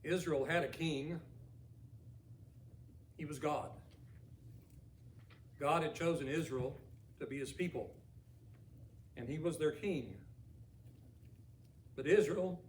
Israel had a king. He was God. God had chosen Israel to be his people, and he was their king. But Israel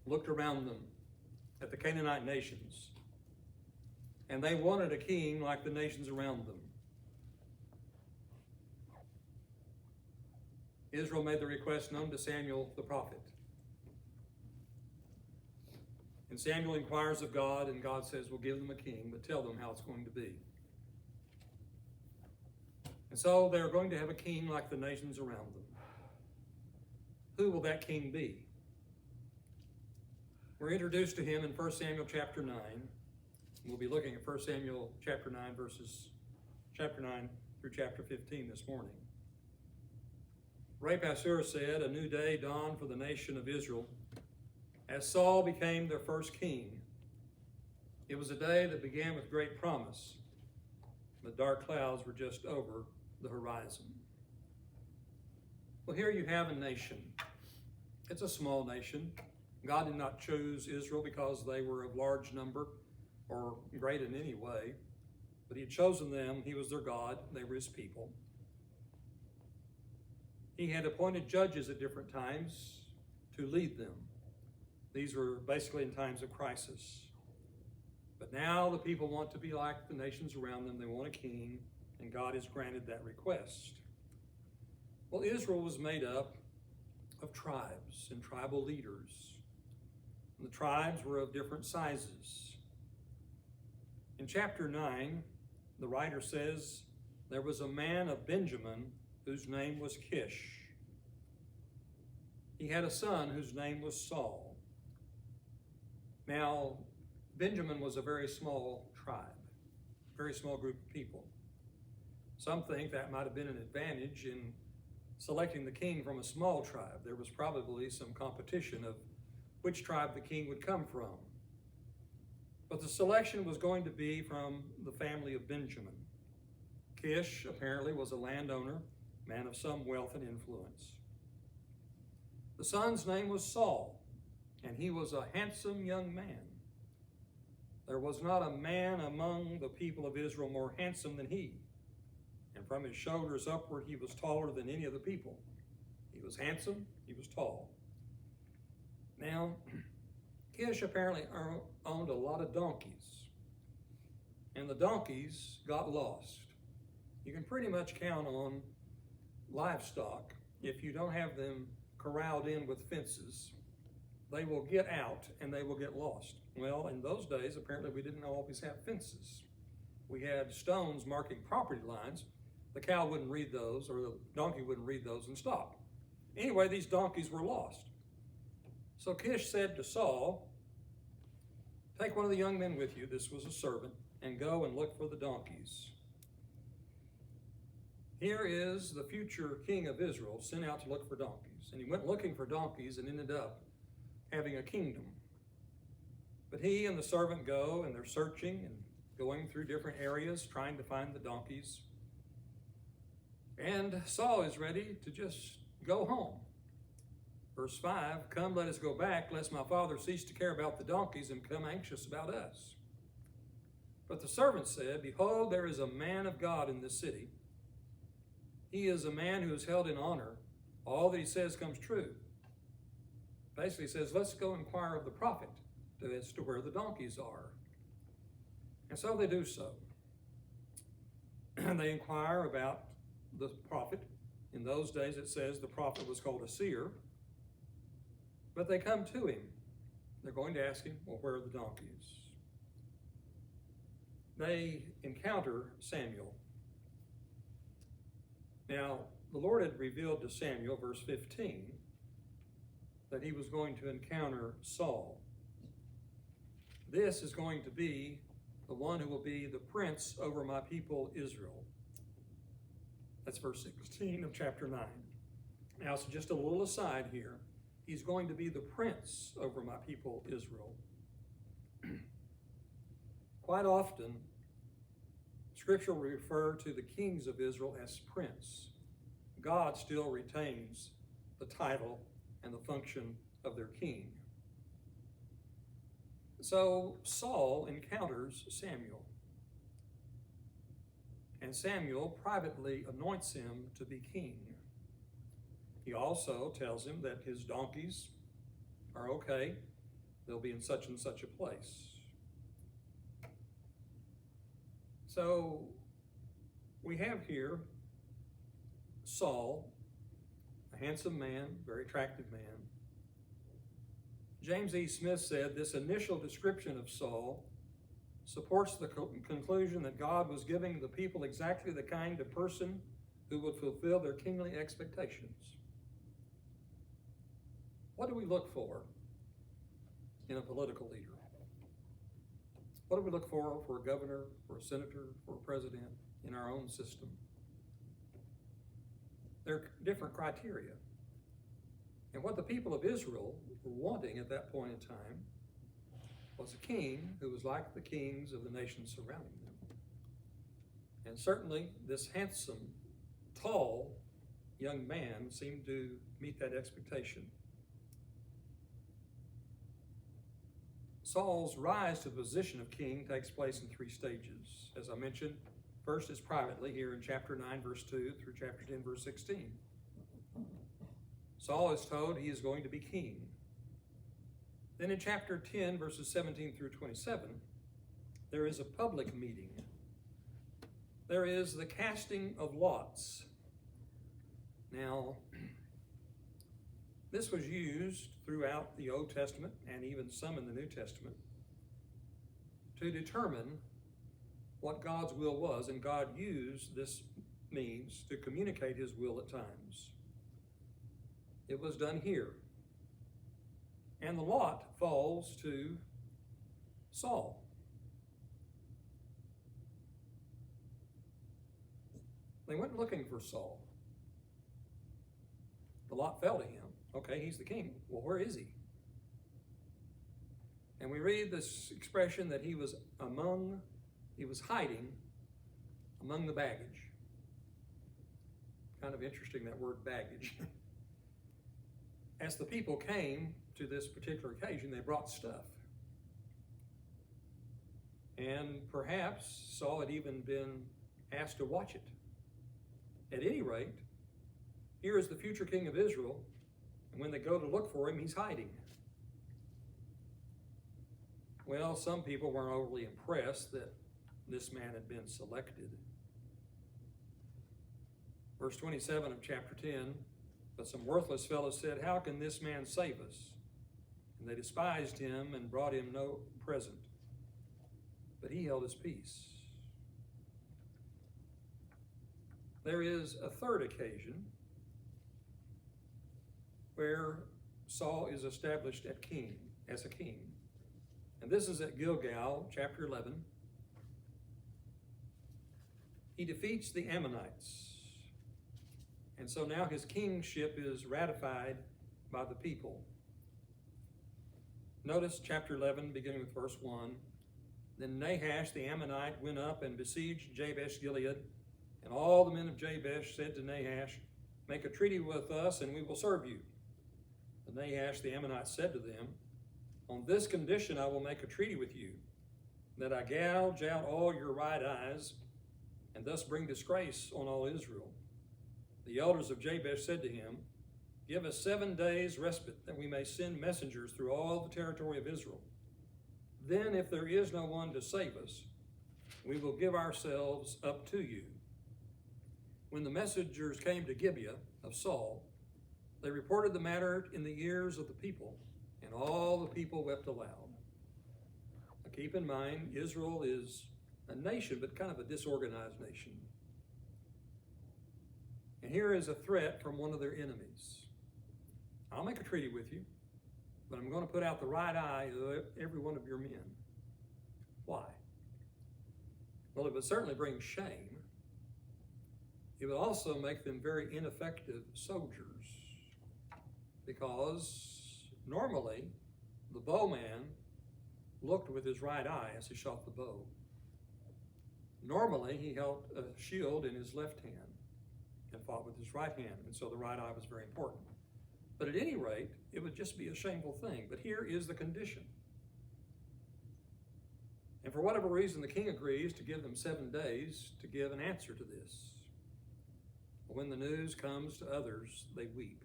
looked around them at the Canaanite nations, and they wanted a king like the nations around them. Israel made the request known to Samuel the prophet. And Samuel inquires of God, and God says, "We'll give them a king, but tell them how it's going to be." And so they're going to have a king like the nations around them. Who will that king be? We're introduced to him in 1 Samuel chapter 9. We'll be looking at 1 Samuel chapter 9, verses chapter 9 through chapter 15 this morning. Ray Pasteur said, "A new day dawned for the nation of Israel as Saul became their first king. It was a day that began with great promise. The dark clouds were just over the horizon." Well, here you have a nation. It's a small nation. God did not choose Israel because they were of large number or great in any way, but he had chosen them. He was their God. They were his people. He had appointed judges at different times to lead them. These were basically in times of crisis. But now the people want to be like the nations around them. They want a king, and God has granted that request. Well, Israel was made up of tribes and tribal leaders. And the tribes were of different sizes. In chapter 9, the writer says, there was a man of Benjamin whose name was Kish. He had a son whose name was Saul. Now, Benjamin was a very small tribe, very small group of people. Some think that might have been an advantage in selecting the king from a small tribe. There was probably some competition of which tribe the king would come from. But the selection was going to be from the family of Benjamin. Kish apparently was a landowner, man of some wealth and influence. The son's name was Saul, and he was a handsome young man. There was not a man among the people of Israel more handsome than he. And from his shoulders upward, he was taller than any of the people. He was handsome, he was tall. Now, Kish apparently owned a lot of donkeys. And the donkeys got lost. You can pretty much count on livestock. If you don't have them corralled in with fences, they will get out and they will get lost. Well, in those days, apparently we didn't always have fences. We had stones marking property lines. The cow wouldn't read those, or the donkey wouldn't read those and stop. Anyway, these donkeys were lost. So Kish said to Saul, "Take one of the young men with you," this was a servant, "and go and look for the donkeys." Here is the future king of Israel sent out to look for donkeys. And he went looking for donkeys and ended up having a kingdom. But he and the servant go, and they're searching and going through different areas trying to find the donkeys. And Saul is ready to just go home. Verse 5, "Come, let us go back, lest my father cease to care about the donkeys and become anxious about us." But the servant said, "Behold, there is a man of God in this city. He is a man who is held in honor. All that he says comes true." Basically says, let's go inquire of the prophet as to where the donkeys are. And so they do so. And they inquire about the prophet. In those days it says the prophet was called a seer. But they come to him. They're going to ask him, well, where are the donkeys? They encounter Samuel. Now, the Lord had revealed to Samuel, verse 15, that he was going to encounter Saul. This is going to be the one who will be the prince over my people Israel. That's verse 16 of chapter 9. Now, so just a little aside here. He's going to be the prince over my people Israel. Quite often, Scripture will refer to the kings of Israel as prince. God still retains the title and the function of their king. So Saul encounters Samuel, and Samuel privately anoints him to be king. He also tells him that his donkeys are okay. They'll be in such and such a place. So we have here Saul, a handsome man, very attractive man. James E. Smith said this initial description of Saul supports the conclusion that God was giving the people exactly the kind of person who would fulfill their kingly expectations. What do we look for in a political leader? What do we look for a governor, for a senator, for a president in our own system? There are different criteria. And what the people of Israel were wanting at that point in time was a king who was like the kings of the nations surrounding them. And certainly this handsome, tall young man seemed to meet that expectation. Saul's rise to the position of king takes place in 3 stages. As I mentioned, first is privately here in chapter 9, verse 2 through chapter 10, verse 16. Saul is told he is going to be king. Then in chapter 10, verses 17 through 27, there is a public meeting. There is the casting of lots. Now, this was used throughout the Old Testament and even some in the New Testament to determine what God's will was, and God used this means to communicate his will at times. It was done here. And the lot falls to Saul. They went looking for Saul. The lot fell to him. Okay, he's the king. Well, where is he? And we read this expression that he was hiding among the baggage. Kind of interesting, that word baggage. As the people came to this particular occasion, they brought stuff. And perhaps Saul had even been asked to watch it. At any rate, here is the future king of Israel, and when they go to look for him, he's hiding. Well, some people weren't overly impressed that this man had been selected. Verse 27 of chapter 10, but some worthless fellows said, "How can this man save us?" And they despised him and brought him no present. But he held his peace. There is a third occasion where Saul is established as a king. And this is at Gilgal, chapter 11. He defeats the Ammonites. And so now his kingship is ratified by the people. Notice chapter 11, beginning with verse 1. Then Nahash the Ammonite went up and besieged Jabesh Gilead. And all the men of Jabesh said to Nahash, "Make a treaty with us, and we will serve you." And Nahash the Ammonite said to them, "On this condition I will make a treaty with you, that I gouge out all your right eyes, and thus bring disgrace on all Israel." The elders of Jabesh said to him, "Give us 7 days' respite, that we may send messengers through all the territory of Israel. Then, if there is no one to save us, we will give ourselves up to you." When the messengers came to Gibeah of Saul, they reported the matter in the ears of the people, and all the people wept aloud. Now keep in mind, Israel is a nation, but kind of a disorganized nation. And here is a threat from one of their enemies. "I'll make a treaty with you, but I'm going to put out the right eye of every one of your men." Why? Well, it would certainly bring shame. It would also make them very ineffective soldiers, because normally the bowman looked with his right eye as he shot the bow. Normally he held a shield in his left hand and fought with his right hand, and so the right eye was very important. But at any rate, it would just be a shameful thing. But here is the condition. And for whatever reason, the king agrees to give them 7 days to give an answer to this. But when the news comes to others, they weep.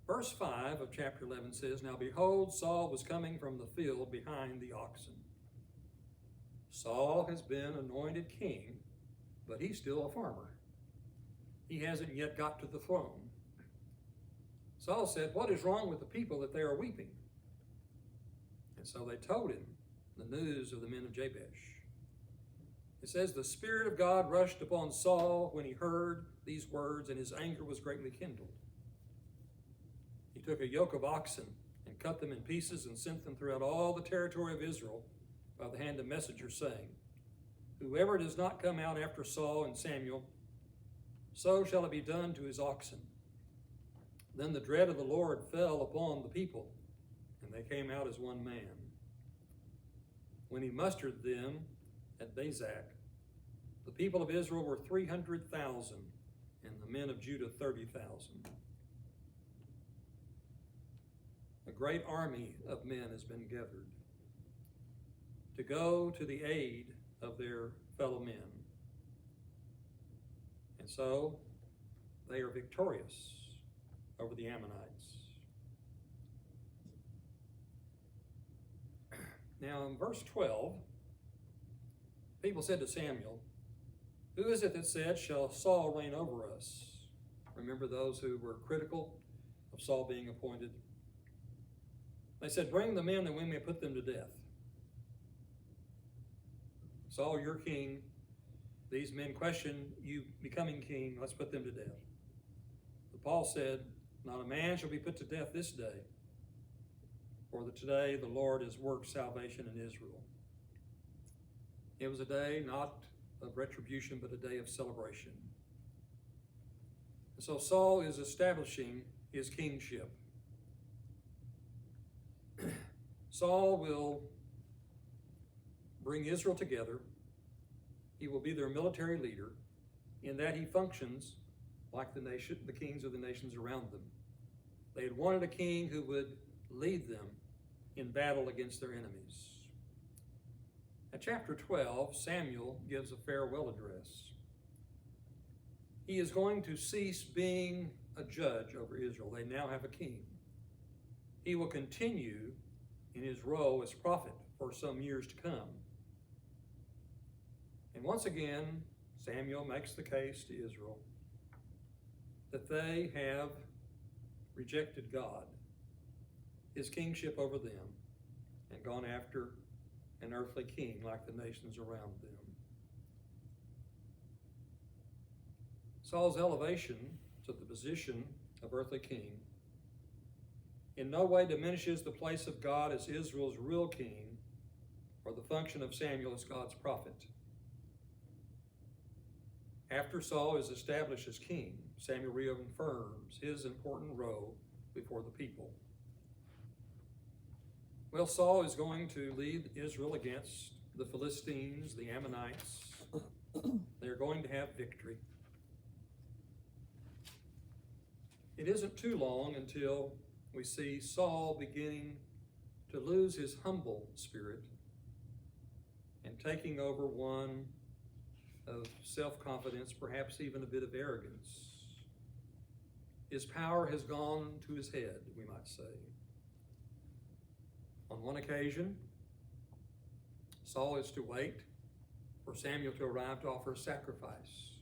Verse 5 of chapter 11 says, "Now behold, Saul was coming from the field behind the oxen." Saul has been anointed king, but he's still a farmer. He hasn't yet got to the throne. Saul said, "What is wrong with the people that they are weeping?" And so they told him the news of the men of Jabesh. It says, "The Spirit of God rushed upon Saul when he heard these words, and his anger was greatly kindled. He took a yoke of oxen and cut them in pieces and sent them throughout all the territory of Israel by the hand of messengers, saying, 'Whoever does not come out after Saul and Samuel, so shall it be done to his oxen.' Then the dread of the Lord fell upon the people, and they came out as one man. When he mustered them at Bezek, the people of Israel were 300,000, and the men of Judah 30,000. A great army of men has been gathered to go to the aid of their fellow men. And so they are victorious over the Ammonites. Now in verse 12, people said to Samuel, "Who is it that said, 'Shall Saul reign over us?'" Remember those who were critical of Saul being appointed? They said, "Bring the men that we may put them to death." "Saul, you're king. These men question you becoming king. Let's put them to death." But Paul said, "Not a man shall be put to death this day, for today the Lord has worked salvation in Israel." It was a day not of retribution, but a day of celebration. And so Saul is establishing his kingship. Saul will bring Israel together. He will be their military leader, in that he functions like the kings of the nations around them. They had wanted a king who would lead them in battle against their enemies. At chapter 12, Samuel gives a farewell address. He is going to cease being a judge over Israel. They now have a king. He will continue in his role as prophet for some years to come. And once again, Samuel makes the case to Israel that they have rejected God, his kingship over them, and gone after an earthly king like the nations around them. Saul's elevation to the position of earthly king in no way diminishes the place of God as Israel's real king or the function of Samuel as God's prophet. After Saul is established as king, Samuel reaffirms his important role before the people. Well, Saul is going to lead Israel against the Philistines, the Ammonites. They're going to have victory. It isn't too long until we see Saul beginning to lose his humble spirit and taking over one of self-confidence, perhaps even a bit of arrogance. His power has gone to his head, we might say. On one occasion, Saul is to wait for Samuel to arrive to offer a sacrifice.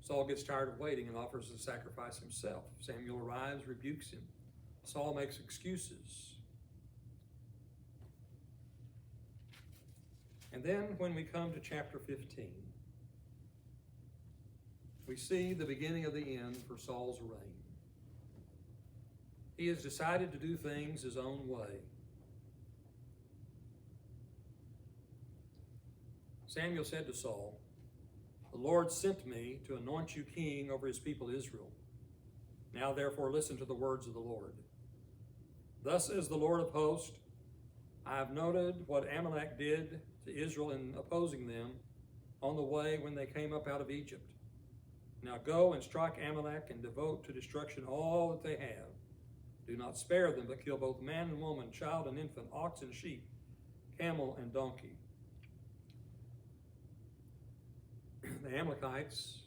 Saul gets tired of waiting and offers the sacrifice himself. Samuel arrives, rebukes him. Saul makes excuses. And then when we come to chapter 15, we see the beginning of the end for Saul's reign. He has decided to do things his own way. Samuel said to Saul, "The Lord sent me to anoint you king over his people Israel. Now therefore listen to the words of the Lord. Thus says the Lord of hosts, I have noted what Amalek did to Israel in opposing them on the way when they came up out of Egypt. Now go and strike Amalek and devote to destruction all that they have. Do not spare them, but kill both man and woman, child and infant, ox and sheep. camel and donkey. The Amalekites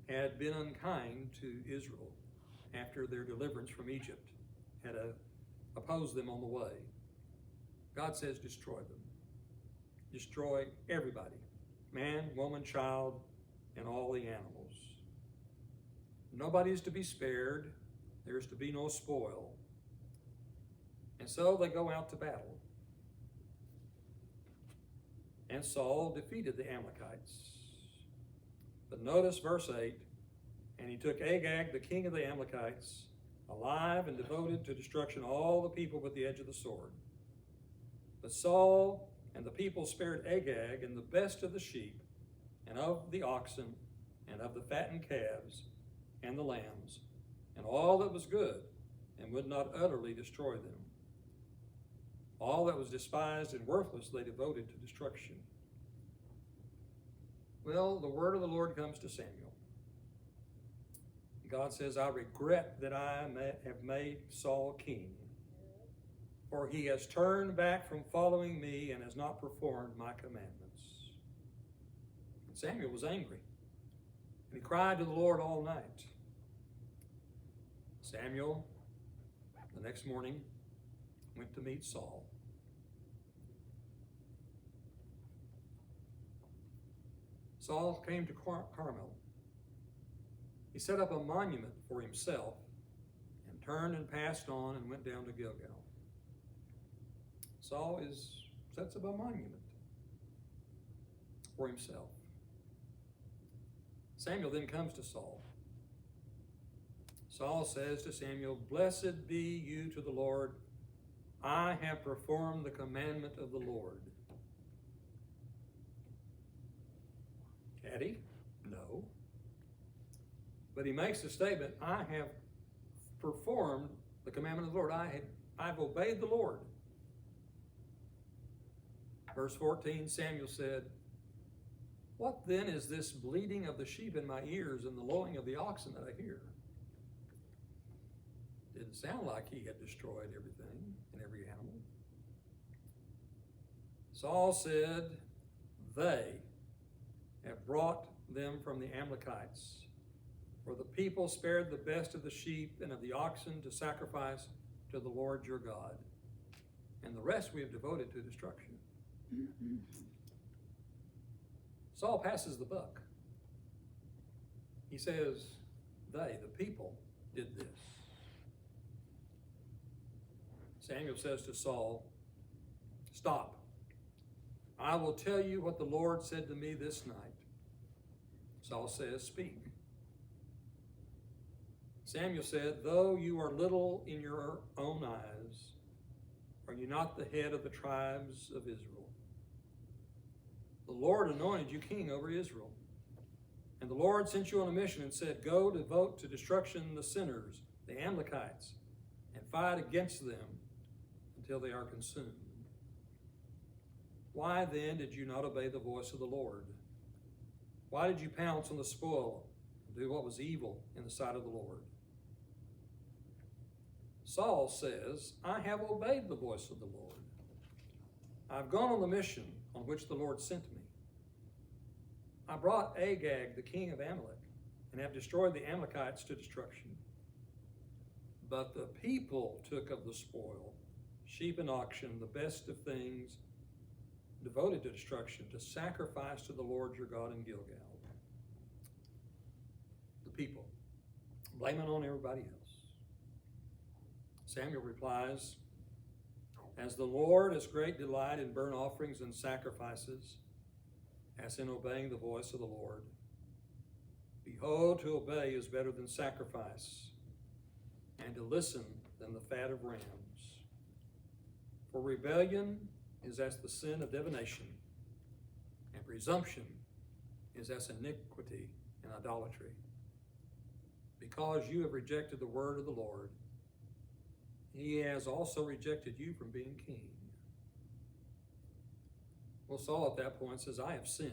had been unkind to Israel after their deliverance from Egypt, had opposed them on the way. God says, destroy them. Destroy everybody, man, woman, child, and all the animals. Nobody is to be spared. There is to be no spoil. And so they go out to battle. And Saul defeated the Amalekites. But notice verse 8, and he took Agag, the king of the Amalekites, alive and devoted to destruction all the people with the edge of the sword. But Saul and the people spared Agag and the best of the sheep, and of the oxen, and of the fattened calves, and the lambs, and all that was good, and would not utterly destroy them. All that was despised and worthless they devoted to destruction. Well, the word of the Lord comes to Samuel. God says, I regret that I have made Saul king, for he has turned back from following me and has not performed my commandments. And Samuel was angry, and he cried to the Lord all night. Samuel, the next morning, went to meet Saul. Saul came to Carmel. He set up a monument for himself and turned and passed on and went down to Gilgal. Saul sets up a monument for himself. Samuel then comes to Saul. Saul says to Samuel, Blessed be you to the Lord. I have performed the commandment of the Lord. Had he? No. But he makes the statement, I have performed the commandment of the Lord. I've obeyed the Lord. Verse 14, Samuel said, What then is this bleating of the sheep in my ears and the lowing of the oxen that I hear? Didn't sound like he had destroyed everything and every animal. Saul said, They have brought them from the Amalekites, for the people spared the best of the sheep and of the oxen to sacrifice to the Lord your God, and the rest we have devoted to destruction. Saul passes the buck. He says, they, the people, did this. Samuel says to Saul, Stop. I will tell you what the Lord said to me this night. Saul says, Speak. Samuel said, Though you are little in your own eyes, are you not the head of the tribes of Israel? The Lord anointed you king over Israel. And the Lord sent you on a mission and said, Go devote to destruction the sinners, the Amalekites, and fight against them until they are consumed. Why then did you not obey the voice of the Lord? Why did you pounce on the spoil and do what was evil in the sight of the Lord? Saul says, I have obeyed the voice of the Lord. I've gone on the mission on which the Lord sent me. I brought Agag, the king of Amalek, and have destroyed the Amalekites to destruction. But the people took of the spoil, sheep and oxen, the best of things, devoted to destruction, to sacrifice to the Lord your God in Gilgal. The people, blaming on everybody else. Samuel replies, As the Lord has great delight in burnt offerings and sacrifices, as in obeying the voice of the Lord. Behold, to obey is better than sacrifice, and to listen than the fat of rams. For rebellion is as the sin of divination, and presumption is as iniquity and idolatry. Because you have rejected the word of the Lord, he has also rejected you from being king. Well, Saul at that point says, I have sinned.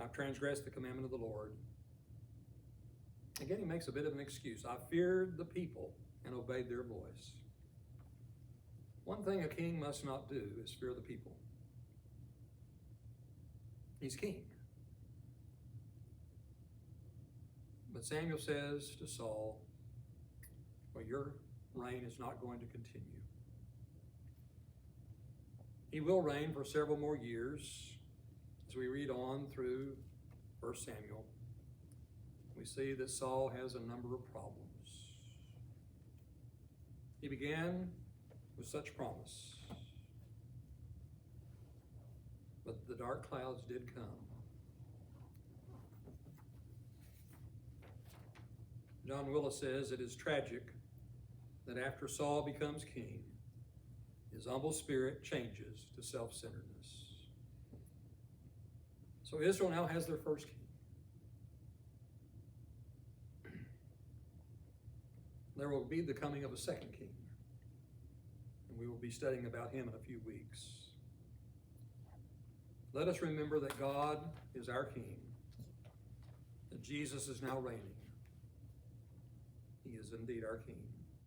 I've transgressed the commandment of the Lord. Again, he makes a bit of an excuse. I feared the people and obeyed their voice. One thing a king must not do is fear the people. He's king. But Samuel says to Saul, well, your reign is not going to continue. He will reign for several more years. As we read on through 1 Samuel, we see that Saul has a number of problems. He began with such promise, but the dark clouds did come. John Willis says it is tragic that after Saul becomes king, his humble spirit changes to self-centeredness. So Israel now has their first king. There will be the coming of a second king, and we will be studying about him in a few weeks. Let us remember that God is our king, that Jesus is now reigning. He is indeed our king.